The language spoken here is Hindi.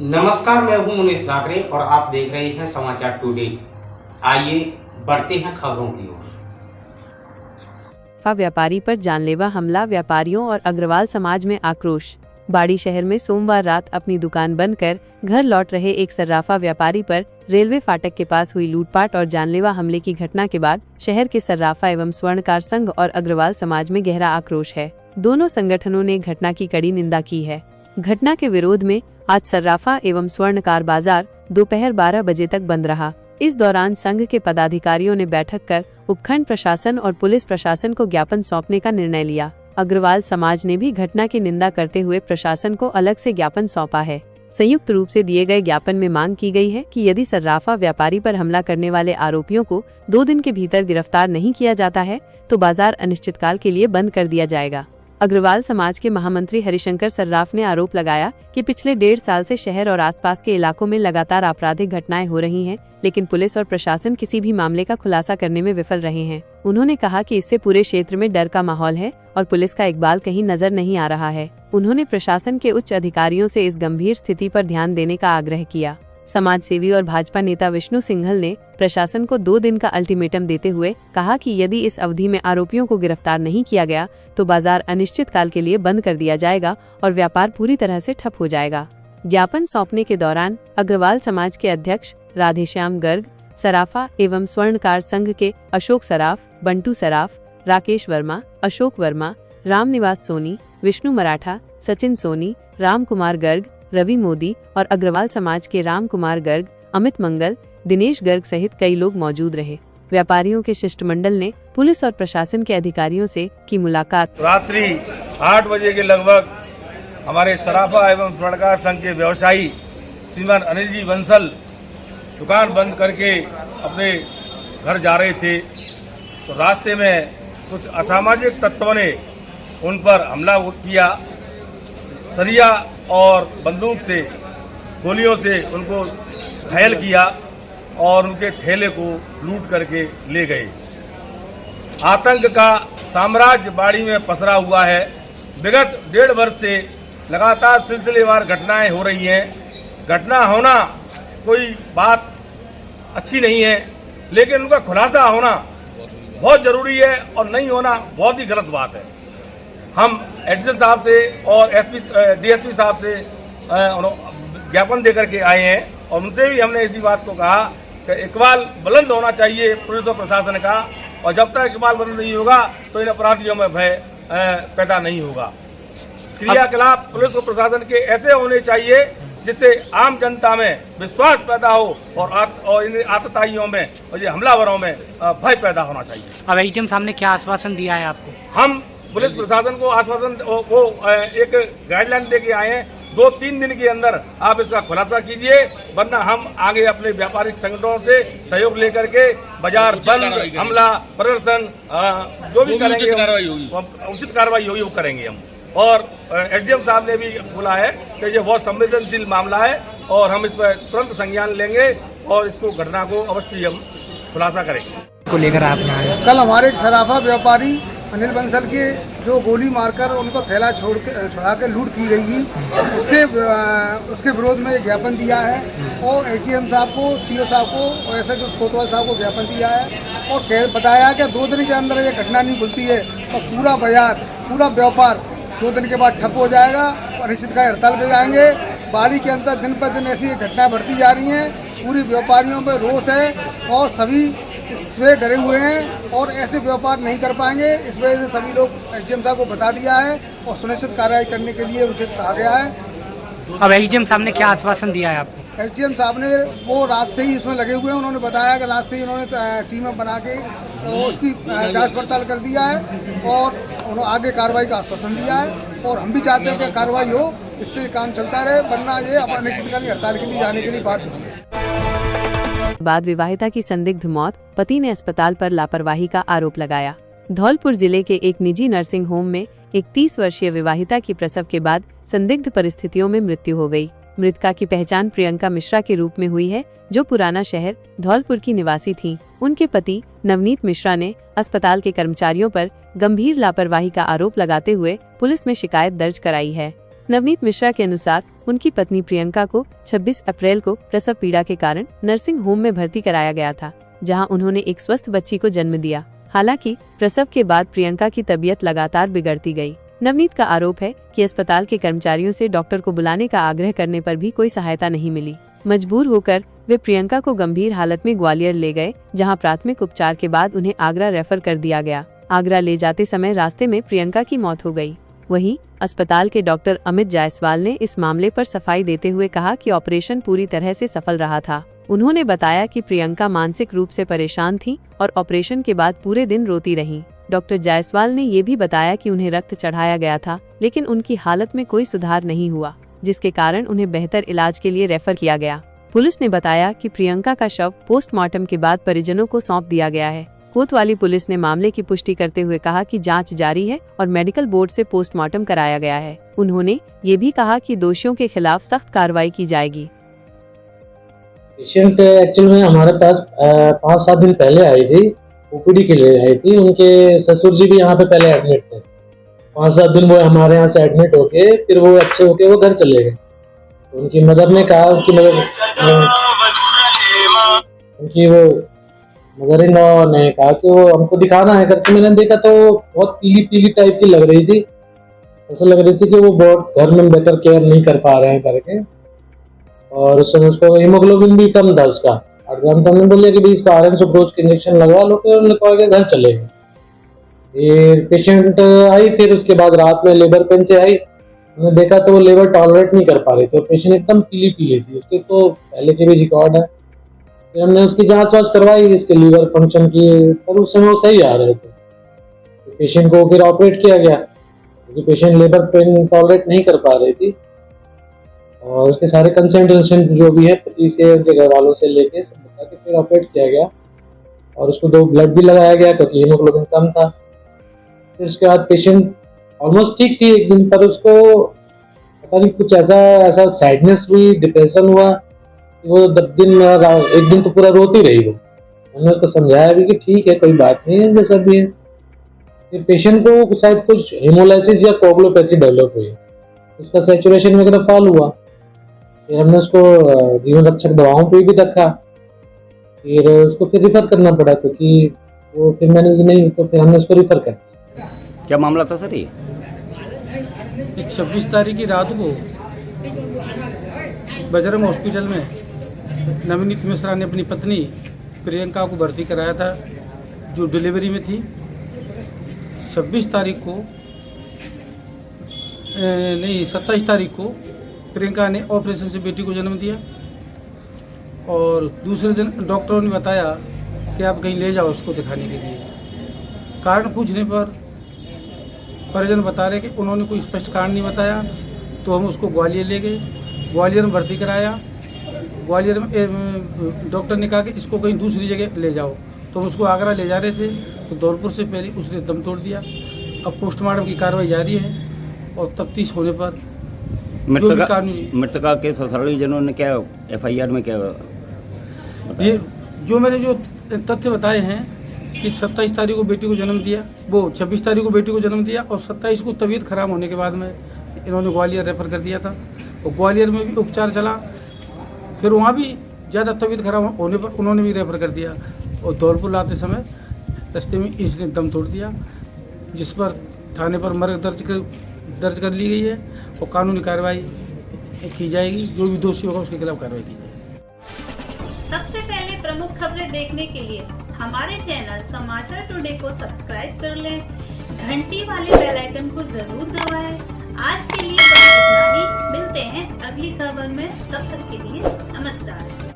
नमस्कार, मैं हूं मुनीश दाकरे और आप देख रहे हैं समाचार टुडे। आइए बढ़ते हैं खबरों की ओर। व्यापारी पर जानलेवा हमला, व्यापारियों और अग्रवाल समाज में आक्रोश। बाड़ी शहर में सोमवार रात अपनी दुकान बंद कर घर लौट रहे एक सर्राफा व्यापारी पर रेलवे फाटक के पास हुई लूटपाट और जानलेवा हमले की घटना के बाद शहर के सर्राफा एवं स्वर्णकार संघ और अग्रवाल समाज में गहरा आक्रोश है। दोनों संगठनों ने घटना की कड़ी निंदा की है। घटना के विरोध में आज सर्राफा एवं स्वर्णकार बाजार दोपहर 12 बजे तक बंद रहा। इस दौरान संघ के पदाधिकारियों ने बैठक कर उपखंड प्रशासन और पुलिस प्रशासन को ज्ञापन सौंपने का निर्णय लिया। अग्रवाल समाज ने भी घटना की निंदा करते हुए प्रशासन को अलग से ज्ञापन सौंपा है। संयुक्त रूप से दिए गए ज्ञापन में मांग की गई है कि यदि सर्राफा व्यापारी पर हमला करने वाले आरोपियों को 2 दिन के भीतर गिरफ्तार नहीं किया जाता है तो बाजार अनिश्चितकाल के लिए बंद कर दिया जाएगा। अग्रवाल समाज के महामंत्री हरिशंकर सर्राफ ने आरोप लगाया कि पिछले 1.5 साल से शहर और आसपास के इलाकों में लगातार आपराधिक घटनाएं हो रही हैं, लेकिन पुलिस और प्रशासन किसी भी मामले का खुलासा करने में विफल रहे हैं। उन्होंने कहा कि इससे पूरे क्षेत्र में डर का माहौल है और पुलिस का इकबाल कहीं नजर नहीं आ रहा है। उन्होंने प्रशासन के उच्च अधिकारियों से इस गंभीर स्थिति पर ध्यान देने का आग्रह किया। समाज सेवी और भाजपा नेता विष्णु सिंघल ने प्रशासन को 2 दिन का अल्टीमेटम देते हुए कहा कि यदि इस अवधि में आरोपियों को गिरफ्तार नहीं किया गया तो बाजार अनिश्चितकाल के लिए बंद कर दिया जाएगा और व्यापार पूरी तरह से ठप हो जाएगा। ज्ञापन सौंपने के दौरान अग्रवाल समाज के अध्यक्ष राधेश्याम गर्ग, सराफा एवं स्वर्णकार संघ के अशोक सराफ, बंटू सराफ, राकेश वर्मा, अशोक वर्मा, रामनिवास सोनी, विष्णु मराठा, सचिन सोनी, राम कुमार गर्ग, रवि मोदी और अग्रवाल समाज के राम कुमार गर्ग, अमित मंगल, दिनेश गर्ग सहित कई लोग मौजूद रहे। व्यापारियों के शिष्टमंडल ने पुलिस और प्रशासन के अधिकारियों से की मुलाकात। रात्रि 8 बजे के लगभग हमारे सराफा एवं स्वर्णकार संघ के व्यवसायी श्रीमान अनिल जी बंसल दुकान बंद करके अपने घर जा रहे थे तो रास्ते में कुछ असामाजिक तत्वों ने उन पर हमला किया। सरिया और बंदूक से, गोलियों से उनको घायल किया और उनके ठेले को लूट करके ले गए। आतंक का साम्राज्य बाड़ी में पसरा हुआ है। विगत 1.5 वर्ष से लगातार सिलसिलेवार घटनाएं हो रही हैं। घटना होना कोई बात अच्छी नहीं है, लेकिन उनका खुलासा होना बहुत जरूरी है और नहीं होना बहुत ही गलत बात है। हम एडिशनल साहब से और डीएसपी साहब से ज्ञापन देकर के आए हैं और उनसे भी हमने इसी बात को कहा कि इकबाल बुलंद होना चाहिए पुलिस और प्रशासन का, और जब तक इकबाल बुलंद नहीं होगा तो इन अपराधियों में भय पैदा नहीं होगा। क्रियाकलाप पुलिस और प्रशासन के ऐसे होने चाहिए जिससे आम जनता में विश्वास पैदा हो और इन आतताइयों में और ये हमलावरों में भय पैदा होना चाहिए। अब एडीएम साहब ने क्या आश्वासन दिया है आपको? हम पुलिस प्रशासन को आश्वासन वो एक गाइडलाइन दे के आए हैं, 2-3 दिन के अंदर आप इसका खुलासा कीजिए, वरना हम आगे अपने व्यापारिक संगठनों से सहयोग लेकर के बाजार बंद, हमला, प्रदर्शन जो भी करेंगे, उचित कार्रवाई होगी वो करेंगे हम। और एसडीएम साहब ने भी बोला है कि ये बहुत संवेदनशील मामला है और हम इस पर तुरंत संज्ञान लेंगे और इसको घटना को अवश्य हम खुलासा करेंगे। को लेकर आप यहाँ आए? कल हमारे एक सराफा व्यापारी अनिल बंसल के जो गोली मारकर उनको थैला छुड़ा के लूट की गई थी, उसके विरोध में ज्ञापन दिया है और एसडीएम साहब को, सीओ साहब को और एसएचओ कोतवाल साहब को ज्ञापन दिया है और बताया कि 2 दिन के अंदर ये घटना नहीं खुलती है तो पूरा बाजार, पूरा व्यापार 2 दिन के बाद ठप हो जाएगा और अनिश्चितकाल हड़ताल पे जाएंगे। बाड़ी के अंदर दिन पर दिन ऐसी घटनाएं बढ़ती जा रही हैं, पूरी व्यापारियों में रोष है और सभी इससे डरे हुए हैं और ऐसे व्यापार नहीं कर पाएंगे। इस वजह से सभी लोग एसडीएम साहब को बता दिया है और सुनिश्चित कार्रवाई करने के लिए उनसे कहा गया है। अब एसडीएम साहब ने क्या आश्वासन दिया है आपको? एसडीएम साहब ने वो रात से ही इसमें लगे हुए हैं। उन्होंने बताया कि रात से ही उन्होंने टीमें बना के उसकी जांच पड़ताल कर दिया है और उन्होंने आगे कार्रवाई का आश्वासन दिया है और हम भी चाहते हैं कि कार्रवाई हो, इससे काम चलता रहे, वरना ये अपना अनिश्चितकालीन हड़ताल के लिए जाने के लिए बाध्य होंगे। बाद विवाहिता की संदिग्ध मौत, पति ने अस्पताल पर लापरवाही का आरोप लगाया। धौलपुर जिले के एक निजी नर्सिंग होम में एक 30 वर्षीय विवाहिता की प्रसव के बाद संदिग्ध परिस्थितियों में मृत्यु हो गई। मृतका की पहचान प्रियंका मिश्रा के रूप में हुई है, जो पुराना शहर धौलपुर की निवासी थीं। उनके पति नवनीत मिश्रा ने अस्पताल के कर्मचारियों पर गंभीर लापरवाही का आरोप लगाते हुए पुलिस में शिकायत दर्ज कराई है। नवनीत मिश्रा के अनुसार उनकी पत्नी प्रियंका को 26 अप्रैल को प्रसव पीड़ा के कारण नर्सिंग होम में भर्ती कराया गया था, जहां उन्होंने एक स्वस्थ बच्ची को जन्म दिया। हालांकि प्रसव के बाद प्रियंका की तबीयत लगातार बिगड़ती गई। नवनीत का आरोप है कि अस्पताल के कर्मचारियों से डॉक्टर को बुलाने का आग्रह करने पर भी कोई सहायता नहीं मिली। मजबूर होकर वे प्रियंका को गंभीर हालत में ग्वालियर ले गए, जहां प्राथमिक उपचार के बाद उन्हें आगरा रेफर कर दिया गया। आगरा ले जाते समय रास्ते में प्रियंका की मौत हो गई। वहीं अस्पताल के डॉक्टर अमित जायसवाल ने इस मामले पर सफाई देते हुए कहा कि ऑपरेशन पूरी तरह से सफल रहा था। उन्होंने बताया कि प्रियंका मानसिक रूप से परेशान थी और ऑपरेशन के बाद पूरे दिन रोती रहीं। डॉक्टर जायसवाल ने ये भी बताया कि उन्हें रक्त चढ़ाया गया था, लेकिन उनकी हालत में कोई सुधार नहीं हुआ, जिसके कारण उन्हें बेहतर इलाज के लिए रेफर किया गया। पुलिस ने बताया कि प्रियंका का शव पोस्टमार्टम के बाद परिजनों को सौंप दिया गया है। कोतवाली पुलिस ने मामले की पुष्टि करते हुए कहा कि जांच जारी है और मेडिकल बोर्ड से पोस्टमार्टम कराया गया है। उन्होंने ये भी कहा कि दोषियों के खिलाफ सख्त कार्रवाई की जाएगी। पेशेंट एक्चुअल में हमारे पास 5-7 दिन पहले आई थी, ओपीडी के लिए आई थी। उनके ससुर जी भी यहाँ पे पहले एडमिट थे। 5-7 दिन वो हमारे यहाँ से एडमिट होके फिर वो अच्छे होके वो घर चले गए। उनकी मदर ने कहा, उनकी वो मदर इन लॉ ने कहा कि वो हमको दिखाना है करके। मैंने देखा तो बहुत पीली पीली टाइप की लग रही थी। ऐसा लग रही थी कि वो बहुत घर में बेटर केयर नहीं कर पा रहे हैं करके। और उस समय उसको हीमोग्लोबिन भी कम था उसका 8 ग्राम। तो हमने बोले कि भाई इसको आयरन सुप्रोज के इंजेक्शन लगवा लो। फिर उन्होंने कहा कि घर चले गए। फिर पेशेंट आई, फिर उसके बाद रात में लेबर पेन से आई। हमने देखा तो वो लेबर टॉलरेट नहीं कर पा रही थी। तो पेशेंट एकदम पीली पीली थी। उसके तो पहले के भी रिकॉर्ड है। फिर हमने उसकी जांच वाच करवाई, इसके लीवर फंक्शन की, पर उस समय वो सही आ रहे थे। तो पेशेंट को फिर ऑपरेट किया गया क्योंकि पेशेंट लेबर पेन टॉलरेट नहीं कर पा रही थी। और उसके सारे कंसल्टेशन जो भी है पति से, उनके घर वालों से लेके सब बता के फिर ऑपरेट किया गया। और उसको 2 ब्लड भी लगाया गया क्योंकि हीमोग्लोबिन कम था। फिर उसके बाद पेशेंट ऑलमोस्ट ठीक थी एक दिन, पर उसको पता नहीं कुछ ऐसा सैडनेस हुई, डिप्रेशन हुआ। वो 10 दिन एक दिन तो पूरा रोती रही वो। मैंने उसको समझाया भी कि ठीक है, कोई बात नहीं है, जैसा भी है। फिर पेशेंट को शायद कुछ हेमोलाइसिस या कोगुलोपैथी डेवलप हुई, उसका सैचुरेशन वगैरह फॉल हुआ। फिर हमने उसको जीवन रक्षक दवाओं पे भी रखा। फिर उसको फिर रिफर करना पड़ा क्योंकि वो फिर मैनेज नहीं, तो फिर हमने उसको रिफर कर दिया। क्या मामला था सर ये? 26 तारीख की रात को बजरंग हॉस्पिटल में नवनीत मिश्रा ने अपनी पत्नी प्रियंका को भर्ती कराया था, जो डिलीवरी में थी। 26 तारीख को नहीं 27 तारीख को प्रियंका ने ऑपरेशन से बेटी को जन्म दिया। और दूसरे दिन डॉक्टरों ने बताया कि आप कहीं ले जाओ उसको दिखाने के लिए। कारण पूछने पर परिजन बता रहे कि उन्होंने कोई स्पष्ट कारण नहीं बताया। तो हम उसको ग्वालियर ले गए, ग्वालियर में भर्ती कराया। ग्वालियर में डॉक्टर ने कहा कि इसको कहीं दूसरी जगह ले जाओ। तो हम उसको आगरा ले जा रहे थे तो धौलपुर से पहले उसने दम तोड़ दिया। अब पोस्टमार्टम की कार्रवाई जारी है और तफ्तीश होने पर मृतका के ससुरालीजनों ने क्या FIR में क्या ये जो मैंने जो तथ्य बताए हैं कि 27 तारीख को बेटी को जन्म दिया, वो 26 तारीख को बेटी को जन्म दिया और 27 को तबीयत खराब होने के बाद में इन्होंने ग्वालियर रेफर कर दिया था। और ग्वालियर में भी उपचार चला, फिर वहाँ भी ज़्यादा तबीयत खराब होने पर उन्होंने भी रेफर कर दिया। और धौलपुर लाते समय रास्ते में इसने दम तोड़ दिया, जिस पर थाने पर मर्ग दर्ज कर ली गई है और कानूनी कार्रवाई की जाएगी। जो भी दोषी होगा उसके खिलाफ कार्रवाई की जाएगी। सबसे पहले प्रमुख खबरें देखने के लिए हमारे चैनल समाचार टुडे को सब्सक्राइब कर लें, घंटी वाले बेल आइकन को जरूर दबाएं। आज के लिए बस इतना ही, मिलते हैं अगली खबर में, तब तक के लिए नमस्कार।